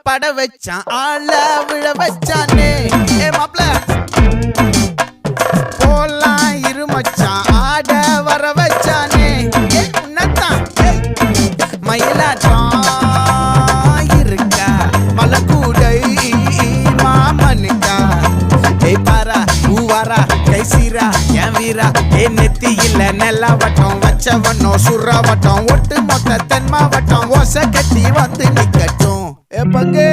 பட வச்சான் ஆள விழ வச்சானே மாப்ள போலாம் இருமச்சான் ஆட வர வச்சானே உன்னத்தான் மயிலாட்டம் இருக்கா மலக்கூடை மாமனுக்கா பாரா பூவாரா கைசீரா என் வீரா நெத்தி இல்ல நெல்லா வட்டம் வச்சவனோ சுறா வட்டம் ஒட்டு மொத்த தென் மாவட்டம் ஓசை கட்டி வந்து நிக்கட்டும் பங்கே